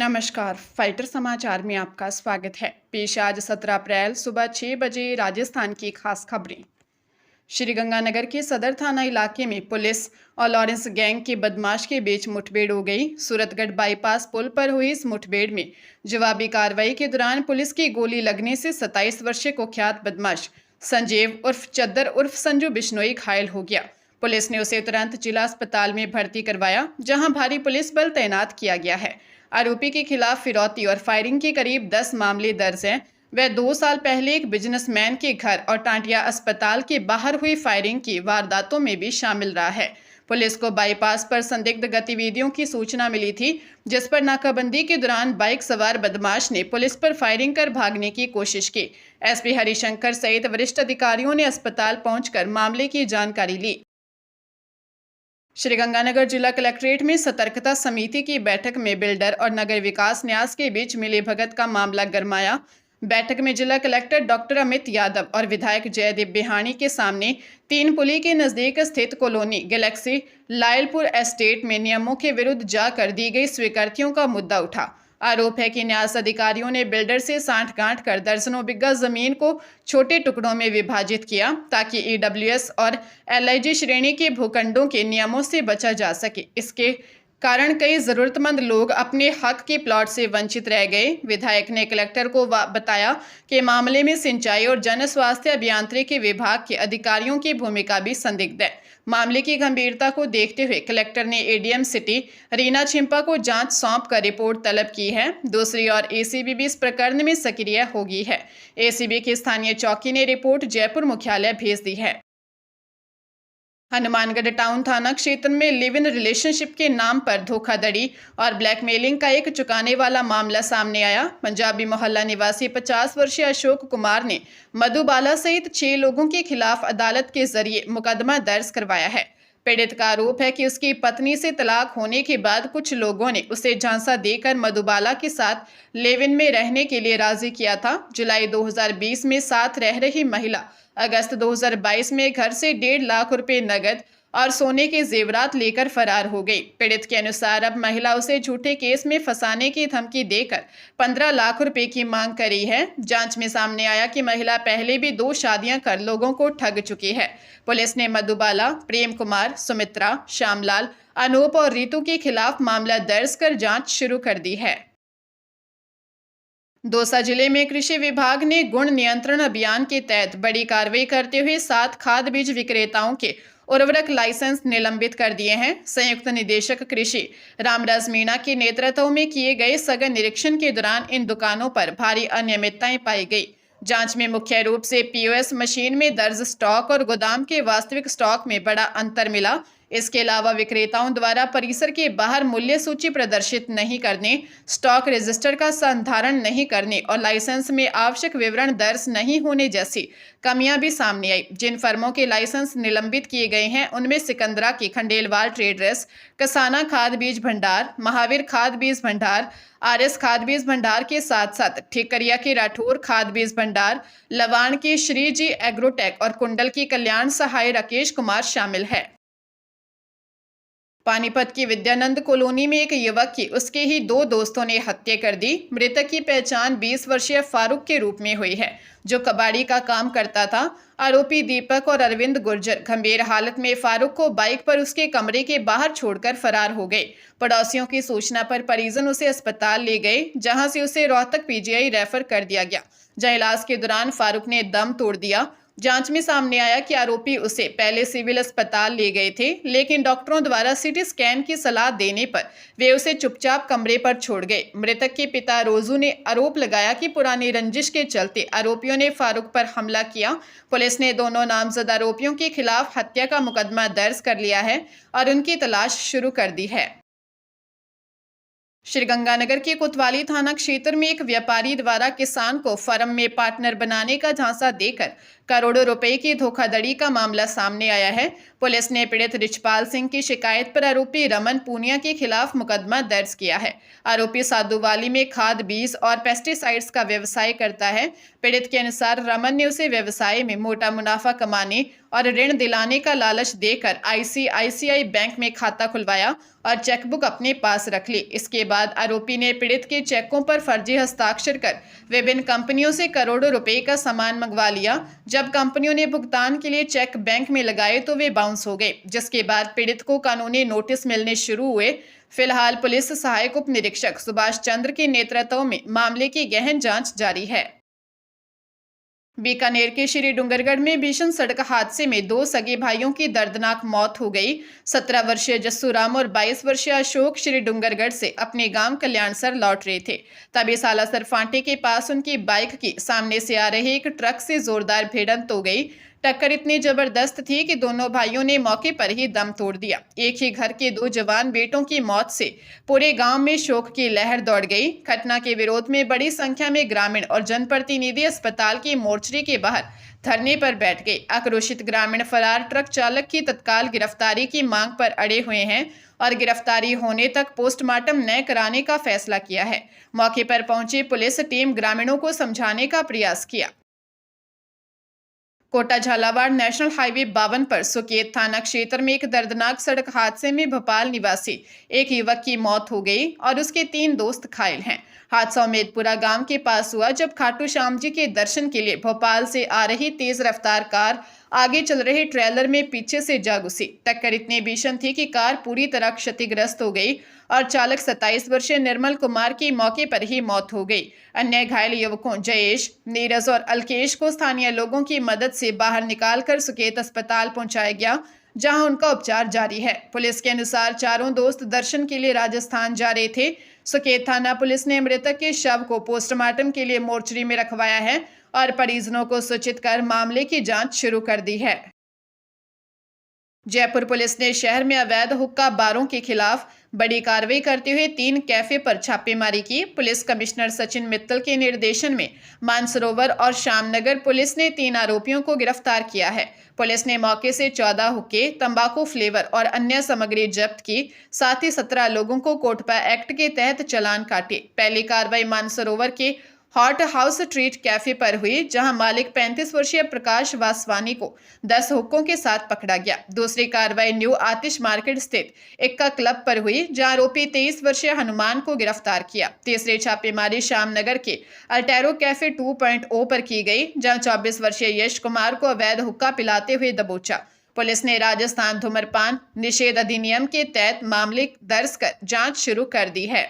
नमस्कार, फाइटर समाचार में आपका स्वागत है। पेश आज 17 अप्रैल सुबह 6 बजे राजस्थान की खास खबरें। श्रीगंगानगर के सदर थाना इलाके में पुलिस और लॉरेंस गैंग के बदमाश के बीच मुठभेड़ हो गई। सूरतगढ़ बाईपास पुल पर हुई इस मुठभेड़ में जवाबी कार्रवाई के दौरान पुलिस की गोली लगने से 27 वर्षीय कुख्यात बदमाश संजीव उर्फ चद्दर उर्फ संजू बिश्नोई घायल हो गया। पुलिस ने उसे तुरंत जिला अस्पताल में भर्ती करवाया, जहां भारी पुलिस बल तैनात किया गया है। आरोपी के खिलाफ फिरौती और फायरिंग के करीब 10 मामले दर्ज हैं। वह 2 साल पहले एक बिजनेसमैन के घर और टांटिया अस्पताल के बाहर हुई फायरिंग की वारदातों में भी शामिल रहा है। पुलिस को बाईपास पर संदिग्ध गतिविधियों की सूचना मिली थी, जिस पर नाकाबंदी के दौरान बाइक सवार बदमाश ने पुलिस पर फायरिंग कर भागने की कोशिश की। एसपी हरिशंकर सहित वरिष्ठ अधिकारियों ने अस्पताल पहुंचकर मामले की जानकारी ली। श्रीगंगानगर जिला कलेक्ट्रेट में सतर्कता समिति की बैठक में बिल्डर और नगर विकास न्यास के बीच मिलीभगत का मामला गरमाया। बैठक में जिला कलेक्टर डॉक्टर अमित यादव और विधायक जयदेव बिहानी के सामने 3 पुली के नजदीक स्थित कॉलोनी गैलेक्सी लायलपुर एस्टेट में नियमों के विरुद्ध जाकर दी गई स्वीकृतियों का मुद्दा उठा। आरोप है कि न्यास अधिकारियों ने बिल्डर से सांठ-गांठ कर दर्जनों बिग्गा जमीन को छोटे टुकड़ों में विभाजित किया, ताकि ईडब्ल्यूएस और एलआईजी श्रेणी के भूखंडों के नियमों से बचा जा सके। इसके कारण कई जरूरतमंद लोग अपने हक के प्लॉट से वंचित रह गए। विधायक ने कलेक्टर को बताया कि मामले में सिंचाई और जन स्वास्थ्य अभियांत्रिकी विभाग के अधिकारियों की भूमिका भी संदिग्ध है। मामले की गंभीरता को देखते हुए कलेक्टर ने एडीएम सिटी रीना छिंपा को जांच सौंप कर रिपोर्ट तलब की है। दूसरी ओर एसीबी भी इस प्रकरण में सक्रिय हो गई है। एसीबी की स्थानीय चौकी ने रिपोर्ट जयपुर मुख्यालय भेज दी है। हनुमानगढ़ टाउन थाना क्षेत्र में लिव इन रिलेशनशिप के नाम पर धोखाधड़ी और ब्लैकमेलिंग का एक चुकाने वाला मामला सामने आया। पंजाबी मोहल्ला निवासी 50 वर्षीय अशोक कुमार ने मधुबाला सहित 6 लोगों के खिलाफ अदालत के जरिए मुकदमा दर्ज करवाया है। पीड़ित का आरोप है कि उसकी पत्नी से तलाक होने के बाद कुछ लोगों ने उसे झांसा देकर मधुबाला के साथ लिव इन में रहने के लिए राजी किया था। जुलाई 2020 में साथ रह रही महिला अगस्त 2022 में घर से 1.5 लाख रुपए नगद और सोने के जेवरात लेकर फरार हो गई। पीड़ित के अनुसार अब महिला उसे झूठे केस में फंसाने की धमकी देकर 15 लाख रुपए की मांग करी है। जांच में सामने आया कि महिला पहले भी 2 शादियां कर लोगों को ठग चुकी है। पुलिस ने मधुबाला, प्रेम कुमार, सुमित्रा, श्यामलाल, अनूप और रीतू के खिलाफ मामला दर्ज कर जांच शुरू कर दी है। दौसा जिले में कृषि विभाग ने गुण नियंत्रण अभियान के तहत बड़ी कार्रवाई करते हुए 7 खाद बीज विक्रेताओं के उर्वरक लाइसेंस निलंबित कर दिए हैं। संयुक्त निदेशक कृषि रामराज मीणा के नेतृत्व में किए गए सघन निरीक्षण के दौरान इन दुकानों पर भारी अनियमितताएं पाई गई। जांच में मुख्य रूप से पीओएस मशीन में दर्ज स्टॉक और गोदाम के वास्तविक स्टॉक में बड़ा अंतर मिला। इसके अलावा विक्रेताओं द्वारा परिसर के बाहर मूल्य सूची प्रदर्शित नहीं करने, स्टॉक रजिस्टर का संधारण नहीं करने और लाइसेंस में आवश्यक विवरण दर्ज नहीं होने जैसी कमियां भी सामने आई। जिन फर्मों के लाइसेंस निलंबित किए गए हैं उनमें सिकंदरा की खंडेलवाल ट्रेडर्स, कसाना खाद बीज भंडार, महावीर खाद बीज भंडार, आरएस खाद बीज भंडार के साथ साथ ठिकरिया के राठौर खाद बीज भंडार, लवाण के श्री जी एग्रोटेक और कुंडल की कल्याण सहाय राकेश कुमार शामिल है। पानीपत की विद्यानंद कॉलोनी में एक युवक की उसके ही 2 दोस्तों ने हत्या कर दी। मृतक की पहचान 20 वर्षीय फारूक के रूप में हुई है, जो कबाड़ी का काम करता था। आरोपी दीपक और अरविंद गुर्जर गंभीर हालत में फारूक को बाइक पर उसके कमरे के बाहर छोड़कर फरार हो गए। पड़ोसियों की सूचना पर परिजन उसे अस्पताल ले गए, जहां से उसे रोहतक पीजीआई रेफर कर दिया गया, जहां इलाज के दौरान फारूक ने दम तोड़ दिया। जांच में सामने आया कि आरोपी उसे पहले सिविल अस्पताल ले गए थे, लेकिन डॉक्टरों द्वारा सीटी स्कैन की सलाह देने पर वे उसे चुपचाप कमरे पर छोड़ गए। मृतक के पिता रोजू ने आरोप लगाया कि पुरानी रंजिश के चलते आरोपियों ने फारूक पर हमला किया। पुलिस ने दोनों नामजद आरोपियों के खिलाफ हत्या का मुकदमा दर्ज कर लिया है और उनकी तलाश शुरू कर दी है। श्रीगंगानगर के कोतवाली थाना क्षेत्र में एक व्यापारी द्वारा किसान को फर्म में पार्टनर बनाने का झांसा देकर करोड़ों रुपए की धोखाधड़ी का मामला सामने आया है। पुलिस ने पीड़ित रिचपाल सिंह की शिकायत पर आरोपी रमन पूनिया के खिलाफ मुकदमा दर्ज किया है। आरोपी साधुवाली में खाद बीज और पेस्टिसाइड्स का व्यवसाय करता है। पीड़ित के अनुसार रमन ने उसे व्यवसाय में मोटा मुनाफा कमाने और ऋण दिलाने का लालच देकर आईसीआईसीआई बैंक में खाता खुलवाया और चेकबुक अपने पास रख ली। इसके बाद आरोपी ने पीड़ित के चेकों पर फर्जी हस्ताक्षर कर विभिन्न कंपनियों से करोड़ों रुपए का सामान मंगवा लिया। जब कंपनियों ने भुगतान के लिए चेक बैंक में लगाए तो वे बाउंस हो गए, जिसके बाद पीड़ित को कानूनी नोटिस मिलने शुरू हुए। फिलहाल पुलिस सहायक उप निरीक्षक सुभाष चंद्र के नेतृत्व में मामले की गहन जांच जारी है। बीकानेर के श्री डूंगरगढ़ में भीषण सड़क हादसे में 2 सगे भाइयों की दर्दनाक मौत हो गई। 17 वर्षीय जस्सू राम और 22 वर्षीय अशोक श्री डूंगरगढ़ से अपने गांव कल्याणसर लौट रहे थे। तभी सालासर फांटे के पास उनकी बाइक की सामने से आ रहे एक ट्रक से जोरदार भिड़ंत हो गई। टक्कर इतनी जबरदस्त थी कि दोनों भाइयों ने मौके पर ही दम तोड़ दिया। एक ही घर के 2 जवान बेटों की मौत से पूरे गांव में शोक की लहर दौड़ गई। घटना के विरोध में बड़ी संख्या में ग्रामीण और जनप्रतिनिधि अस्पताल की मोर्चरी के बाहर धरने पर बैठ गए। आक्रोशित ग्रामीण फरार ट्रक चालक की तत्काल गिरफ्तारी की मांग पर अड़े हुए हैं और गिरफ्तारी होने तक पोस्टमार्टम न कराने का फैसला किया है। मौके पर पहुंची पुलिस टीम ग्रामीणों को समझाने का प्रयास किया। कोटा झालावाड़ नेशनल हाईवे 52 पर सुकेत थाना क्षेत्र में एक दर्दनाक सड़क हादसे में भोपाल निवासी एक युवक की मौत हो गई और उसके 3 दोस्त घायल हैं। हादसा उमेदपुरा गांव के पास हुआ जब खाटू श्याम जी के दर्शन के लिए भोपाल से आ रही तेज रफ्तार कार आगे चल रहे ट्रेलर में पीछे से जा घुसी। टक्कर इतनी भीषण थी कि कार पूरी तरह क्षतिग्रस्त हो गई और चालक 27 वर्षीय निर्मल कुमार की मौके पर ही मौत हो गई। अन्य घायल युवकों जयेश, नीरज और अलकेश को स्थानीय लोगों की मदद से बाहर निकालकर सुकेत अस्पताल पहुंचाया गया, जहां उनका उपचार जारी है। पुलिस के अनुसार चारों दोस्त दर्शन के लिए राजस्थान जा रहे थे। सुकेत थाना पुलिस ने मृतक के शव को पोस्टमार्टम के लिए मोर्चरी में रखवाया है और परिजनों को सूचित कर मामले की जांच शुरू कर दी है। जयपुर पुलिस ने शहर में अवैध हुक्का बारों के खिलाफ बड़ी कार्रवाई करते हुए 3 कैफे पर छापेमारी की। पुलिस कमिश्नर सचिन मित्तल के निर्देशन में मानसरोवर और श्यामनगर पुलिस ने 3 आरोपियों को गिरफ्तार किया है। पुलिस ने मौके से 14 हुक्के, तंबाकू फ्लेवर और अन्य सामग्री जब्त की। साथ ही 17 लोगों को कोटपा एक्ट के तहत चालान काटे। पहली कार्रवाई मानसरोवर के हॉट हाउस स्ट्रीट कैफे पर हुई, जहां मालिक 35 वर्षीय प्रकाश वासवानी को 10 हुक्कों के साथ पकड़ा गया। दूसरी कार्रवाई न्यू आतिश मार्केट स्थित इक्का क्लब पर हुई, जहां आरोपी 23 वर्षीय हनुमान को गिरफ्तार किया। तीसरी छापेमारी श्यामनगर के अल्टेरो कैफे 2.0 पर की गई, जहां 24 वर्षीय यश कुमार को अवैध हुक्का पिलाते हुए दबोचा। पुलिस ने राजस्थान धूम्रपान निषेध अधिनियम के तहत मामले दर्ज कर जांच शुरू कर दी है।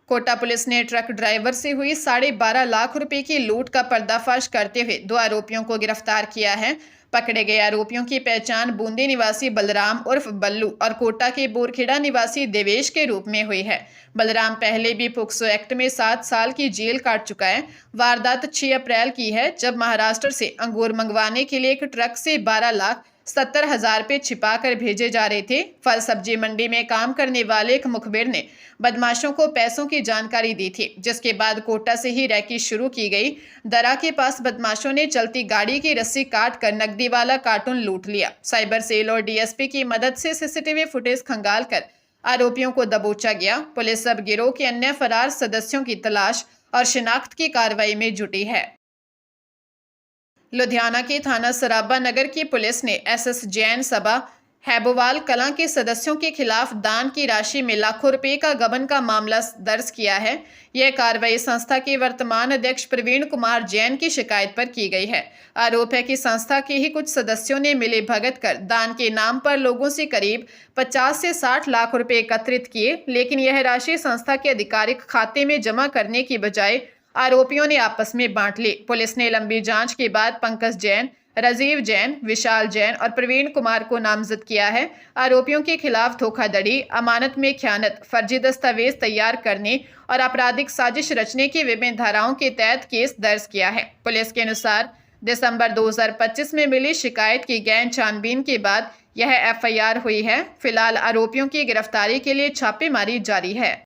कोटा पुलिस ने ट्रक ड्राइवर से हुई 12.5 लाख रुपए की लूट का पर्दाफाश करते हुए 2 आरोपियों को गिरफ्तार किया है। पकड़े गए आरोपियों की पहचान बूंदी निवासी बलराम उर्फ बल्लू और कोटा के बोरखेड़ा निवासी देवेश के रूप में हुई है। बलराम पहले भी पोक्सो एक्ट में 7 साल की जेल काट चुका है। वारदात 6 अप्रैल की है, जब महाराष्ट्र से अंगूर मंगवाने के लिए एक ट्रक से 12,70,000 रुपए छिपा कर भेजे जा रहे थे। फल सब्जी मंडी में काम करने वाले एक मुखबिर ने बदमाशों को पैसों की जानकारी दी थी, जिसके बाद कोटा से ही रैकी शुरू की गई। दरा के पास बदमाशों ने चलती गाड़ी की रस्सी काट कर नकदी वाला कार्टून लूट लिया। साइबर सेल और डीएसपी की मदद से सीसीटीवी फुटेज खंगाल कर आरोपियों को दबोचा गया। पुलिस अब गिरोह के अन्य फरार सदस्यों की तलाश और शिनाख्त की कार्रवाई में जुटी है। लुधियाना के थाना सराबा नगर की पुलिस ने एसएस जैन सभा हैबोवाल कलां के सदस्यों के खिलाफ दान की राशि में लाखों रुपए का गबन का मामला दर्ज किया है। यह कार्रवाई संस्था के वर्तमान अध्यक्ष प्रवीण कुमार जैन की शिकायत पर की गई है। आरोप है कि संस्था के ही कुछ सदस्यों ने मिली भगत कर दान के नाम पर लोगों से करीब 50 से 60 लाख रुपए एकत्रित किए, लेकिन यह राशि संस्था के आधिकारिक खाते में जमा करने की बजाय आरोपियों ने आपस में बांट ली। पुलिस ने लंबी जांच के बाद पंकज जैन, राजीव जैन, विशाल जैन और प्रवीण कुमार को नामजद किया है। आरोपियों के खिलाफ धोखाधड़ी, अमानत में खयानत, फर्जी दस्तावेज तैयार करने और आपराधिक साजिश रचने की विभिन्न धाराओं के तहत केस दर्ज किया है। पुलिस के अनुसार दिसंबर 2025 में मिली शिकायत की गहन छानबीन के बाद यह एफआईआर हुई है। फिलहाल आरोपियों की गिरफ्तारी के लिए छापेमारी जारी है।